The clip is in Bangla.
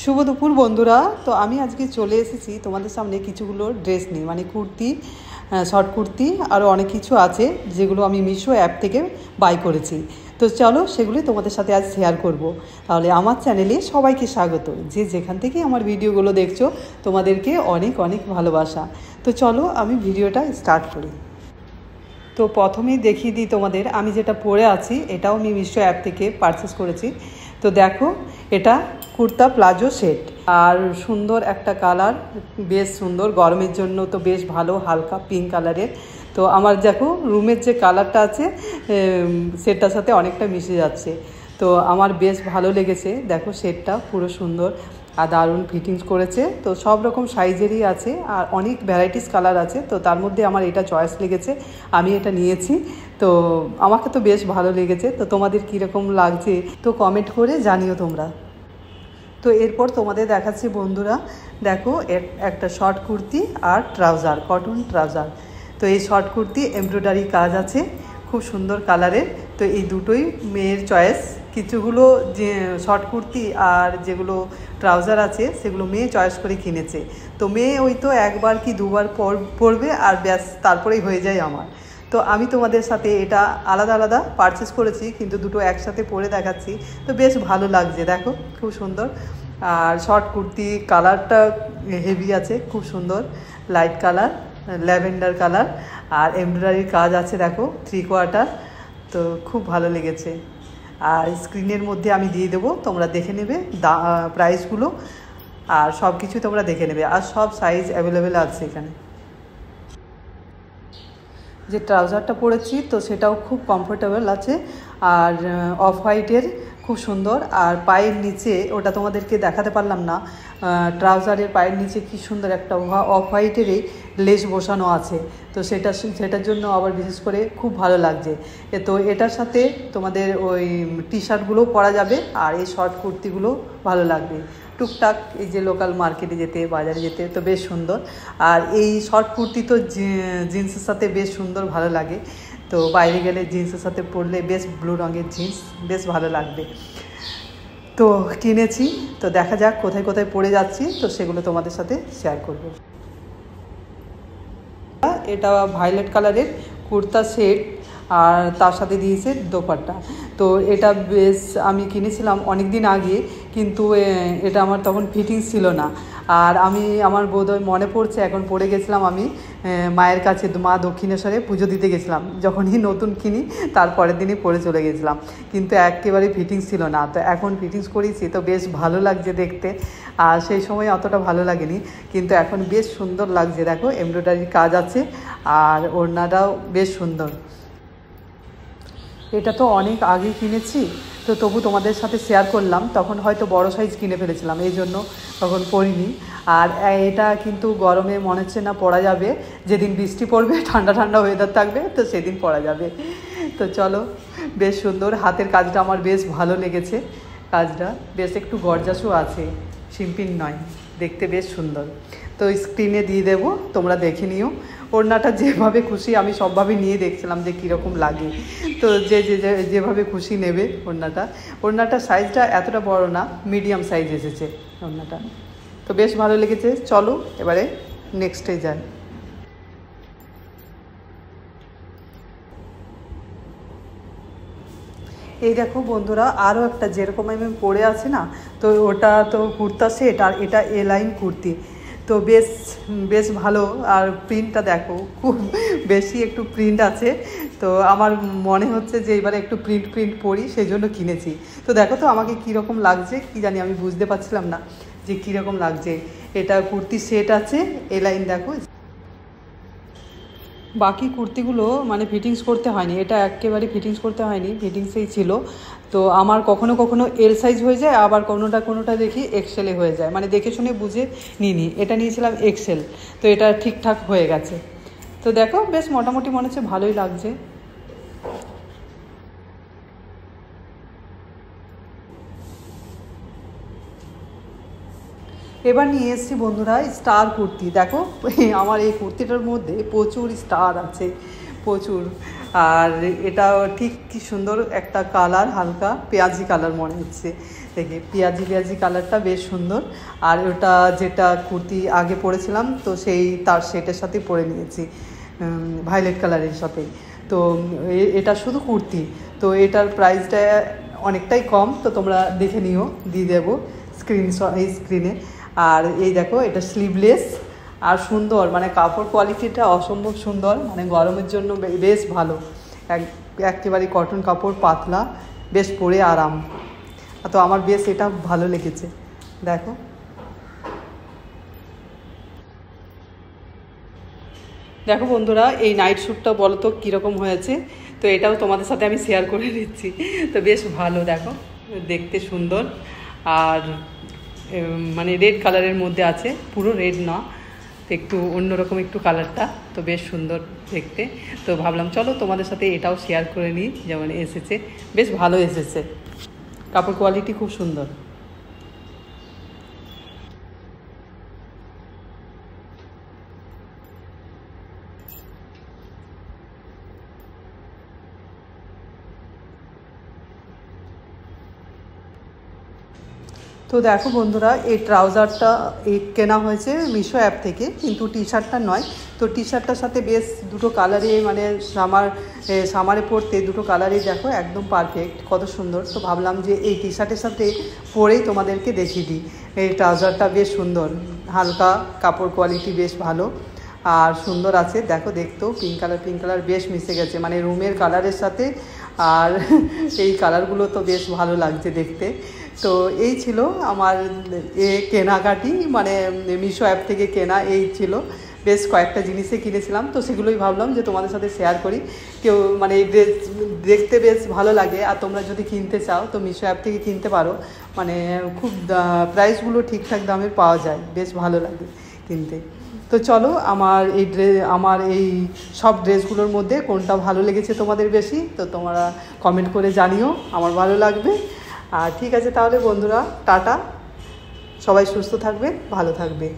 শুভ দুপুর বন্ধুরা। তো আমি আজকে চলে এসেছি তোমাদের সামনে কিছুগুলো ড্রেস নিয়ে, মানে কুর্তি, শর্ট কুর্তি, আরও অনেক কিছু আছে যেগুলো আমি মিশো অ্যাপ থেকে বাই করেছি। তো চলো সেগুলি তোমাদের সাথে আজ শেয়ার করব। তাহলে আমার চ্যানেলে সবাইকে স্বাগত। যে যেখান থেকে আমার ভিডিওগুলো দেখছো তোমাদেরকে অনেক অনেক ভালোবাসা। তো চলো আমি ভিডিওটা স্টার্ট করি। তো প্রথমেই দেখিয়ে দিই তোমাদের, আমি যেটা পরে আছি এটাও আমি মিশো অ্যাপ থেকে পারচেস করেছি। তো দেখো, এটা কুর্তা প্লাজো সেট, আর সুন্দর একটা কালার, বেশ সুন্দর, গরমের জন্য তো বেশ ভালো, হালকা পিঙ্ক কালারের। তো আমার দেখো রুমের যে কালারটা আছে সেটটার সাথে অনেকটা মিশে যাচ্ছে। তো আমার বেশ ভালো লেগেছে। দেখো সেটটা পুরো সুন্দর আর দারুণ ফিটিংস করেছে। তো সব রকম সাইজেরই আছে আর অনেক ভ্যারাইটিস কালার আছে। তো তার মধ্যে আমার এটা চয়েস লেগেছে, আমি এটা নিয়েছি। তো আমাকে তো বেশ ভালো লেগেছে। তো তোমাদের কীরকম লাগছে তো কমেন্ট করে জানিও তোমরা। তো এরপর তোমাদের দেখাচ্ছি বন্ধুরা, দেখো একটা শর্ট কুর্তি আর ট্রাউজার, কটন ট্রাউজার। তো এই শর্ট কুর্তি এমব্রয়ডারি কাজ আছে, খুব সুন্দর কালারের। তো এই দুটোই মেয়ের চয়েস। কিছুগুলো যে শর্ট কুর্তি আর যেগুলো ট্রাউজার আছে সেগুলো মেয়ে চয়েস করে কিনেছে। তো মেয়ে ওই তো একবার কি দুবার পরবে আর ব্যাস, তারপরেই হয়ে যায় আমার। তো আমি তোমাদের সাথে এটা আলাদা আলাদা পারচেস করেছি, কিন্তু দুটো একসাথে পরে দেখাচ্ছি। তো বেশ ভালো লাগছে, দেখো খুব সুন্দর। আর শর্ট কুর্তি কালারটা হেভি আছে, খুব সুন্দর লাইট কালার, ল্যাভেন্ডার কালার, আর এমব্রয়ডারির কাজ আছে দেখো 3/4। তো খুব ভালো লেগেছে। আর স্ক্রিনের মধ্যে আমি দিয়ে দেবো, তোমরা দেখে নেবে প্রাইসগুলো, আর সব কিছু তোমরা দেখে নেবে। আর সব সাইজ অ্যাভেলেবেল আছে এখানে। যে ট্রাউজারটা পরেছি তো সেটাও খুব কমফোর্টেবল আছে, আর অফ হোয়াইটের, খুব সুন্দর। আর পায়ের নিচে, ওটা তোমাদেরকে দেখাতে পারলাম না, ট্রাউজারের পায়ের নিচে কি সুন্দর একটা অফ হোয়াইটেরই লেস বসানো আছে। তো সেটার জন্য আবার বিশেষ করে খুব ভালো লাগছে। তো এটার সাথে তোমাদের ওই টি শার্টগুলোও পরা যাবে, আর এই শর্ট কুর্তিগুলো ভালো লাগবে টুকটাক এই যে লোকাল মার্কেটে যেতে, বাজারে যেতে। তো বেশ সুন্দর। আর এই শর্ট কুর্তি তো জিন্সের সাথে বেশ সুন্দর ভালো লাগে। তো বাইরে গেলে জিন্সের সাথে পরলে বেশ ব্লু রঙের জিন্স বেশ ভালো লাগবে। তো কিনেছি, তো দেখা যাক কোথায় কোথায় পরে যাচ্ছি, তো সেগুলো তোমাদের সাথে শেয়ার করব। এটা ভায়োলেট কালারের কুর্তা সেট, আর তার সাথে দিয়েছে দোপাট্টা। তো এটা বেশ, আমি কিনেছিলাম অনেক দিন আগে, কিন্তু এটা আমার তখন ফিটিংস ছিল না। আর আমার বোধহয় মনে পড়ছে, এখন পড়ে গেছিলাম আমি মায়ের কাছে, মা দক্ষিণেশ্বরে পুজো দিতে গেছিলাম, যখনই নতুন কিনি তার পরের দিনই পরে চলে গেছিলাম, কিন্তু একেবারে ফিটিংস ছিল না। তো এখন ফিটিংস করেছি, তো বেশ ভালো লাগছে দেখতে। আর সেই সময় অতটা ভালো লাগেনি, কিন্তু এখন বেশ সুন্দর লাগছে। দেখো এমব্রয়ডারির কাজ আছে, আর ওড়নাটাও বেশ সুন্দর। এটা তো অনেক আগে কিনেছি, তো তবু তোমাদের সাথে শেয়ার করলাম। তখন হয়তো বড় সাইজ কিনে ফেলেছিলাম, এই জন্য তখন পরিনি। আর এটা কিন্তু গরমে মনে হচ্ছে না পরা যাবে, যেদিন বৃষ্টি পড়বে, ঠান্ডা ঠান্ডা ওয়েদার থাকবে, তো সেদিন পরা যাবে। তো চলো, বেশ সুন্দর। হাতের কাজটা আমার বেশ ভালো লেগেছে, কাজটা বেশ একটু গর্জাসও আছে, সিম্পল নয়, দেখতে বেশ সুন্দর। তো স্ক্রিনে দিয়ে দেবো, তোমরা দেখে নিও। ওড়নাটা যেভাবে খুশি, আমি সবভাবে নিয়ে দেখছিলাম যে কীরকম লাগে। তো যেভাবে খুশি নেবে ওড়নাটার সাইজটা এতটা বড় না, মিডিয়াম সাইজ এসেছে ওড়নাটা। তো বেশ ভালো লেগেছে। চলো এবারে নেক্সটে যাই। এই দেখো বন্ধুরা, আরও একটা যেরকম আমি পরে আছি না, তো ওটা তো কুর্তা সেট, আর এটা এ লাইন কুর্তি। তো বেশ বেশ ভালো। আর প্রিন্টটা দেখো, খুব বেশি একটু প্রিন্ট আছে। তো আমার মনে হচ্ছে যে এবারে একটু প্রিন্ট পরি, সেই জন্য কিনেছি। তো দেখো তো আমাকে কীরকম লাগছে, কি জানি, আমি বুঝতে পারছিলাম না যে কীরকম লাগছে। এটা কুর্তি সেট আছে, এ লাইন দেখো। বাকি কুর্তিগুলো মানে ফিটিংস করতে হয়নি, এটা একেবারে ফিটিংস করতে হয়নি, ফিটিংসেই ছিল। তো আমার কখনো কখনো এল সাইজ হয়ে যায়, আবার কোনোটা দেখি এক্সেলে হয়ে যায়, মানে দেখে শুনে বুঝে নিইনি। এটা নিয়েছিলাম এক্সেল, তো এটা ঠিকঠাক হয়ে গেছে। তো দেখো বেশ মোটামুটি মনে হচ্ছে ভালোই লাগছে। এবার নিয়ে এসেছি বন্ধুরা স্টার কুর্তি। দেখো আমার এই কুর্তিটার মধ্যে প্রচুর স্টার আছে, প্রচুর। আর এটা ঠিক কি সুন্দর একটা কালার, হালকা পেঁয়াজি কালার মনে হচ্ছে। দেখে পেঁয়াজি পেঁয়াজি কালারটা বেশ সুন্দর। আর ওটা যেটা কুর্তি আগে পরেছিলাম তো সেই তার সেটের সাথে পরে নিয়েছি ভায়োলেট কালারের সাথে। তো এটা শুধু কুর্তি, তো এটার প্রাইসটা অনেকটাই কম, তো তোমরা দেখে নিও, দিয়ে দেবো স্ক্রিনে। আর এই দেখো এটা স্লিভলেস আর সুন্দর, মানে কাপড় কোয়ালিটিটা অসম্ভব সুন্দর, মানে গরমের জন্য বেশ ভালো। একেবারে কটন কাপড়, পাতলা, বেশ পরে আরাম। তো আমার বেশ এটা ভালো লেগেছে। দেখো দেখো বন্ধুরা, এই নাইট শ্যুটটা বলো তো কীরকম হয়েছে। তো এটাও তোমাদের সাথে আমি শেয়ার করে নিচ্ছি। তো বেশ ভালো, দেখো দেখতে সুন্দর। আর মানে রেড কালারের মধ্যে আছে, পুরো রেড না, তো একটু অন্যরকম একটু কালারটা, তো বেশ সুন্দর দেখতে। তো ভাবলাম চলো তোমাদের সাথে এটাও শেয়ার করে নিই, যেমন এসেছে, বেশ ভালো এসেছে, কাপড় কোয়ালিটি খুব সুন্দর। তো দেখো বন্ধুরা, এই ট্রাউজারটা কেনা হয়েছে মিশো অ্যাপ থেকে, কিন্তু টি শার্টটা নয়। তো টি শার্টটার সাথে বেশ দুটো কালারই, মানে সামারে পরতে দুটো কালারই দেখো একদম পারফেক্ট, কত সুন্দর। তো ভাবলাম যে এই টি শার্টের সাথে পরেই তোমাদেরকে দেখিয়ে দিই। এই ট্রাউজারটা বেশ সুন্দর, হালকা, কাপড় কোয়ালিটি বেশ ভালো আর সুন্দর আছে। দেখো দেখতেও পিঙ্ক কালার বেশ মিশে গেছে, মানে রুমের কালারের সাথে। আর এই কালারগুলো তো বেশ ভালো লাগছে দেখতে। তো এই ছিল আমার কেনাকাটি, মানে মিশো অ্যাপ থেকে কেনা এই ছিল। বেশ কয়েকটা জিনিসে কিনেছিলাম, তো সেগুলোই ভাবলাম যে তোমাদের সাথে শেয়ার করি। কেউ মানে এই ড্রেস দেখতে বেশ ভালো লাগে, আর তোমরা যদি কিনতে চাও তো মিশো অ্যাপ থেকে কিনতে পারো। মানে খুব প্রাইসগুলো ঠিকঠাক দামের পাওয়া যায়, বেশ ভালো লাগে কিনতে। তো চলো, আমার এই সব ড্রেসগুলোর মধ্যে কোনটা ভালো লেগেছে তোমাদের বেশি, তো তোমরা কমেন্ট করে জানিও, আমার ভালো লাগবে। আর ঠিক আছে তাহলে বন্ধুরা, টাটা, সবাই সুস্থ থাকবে, ভালো থাকবে।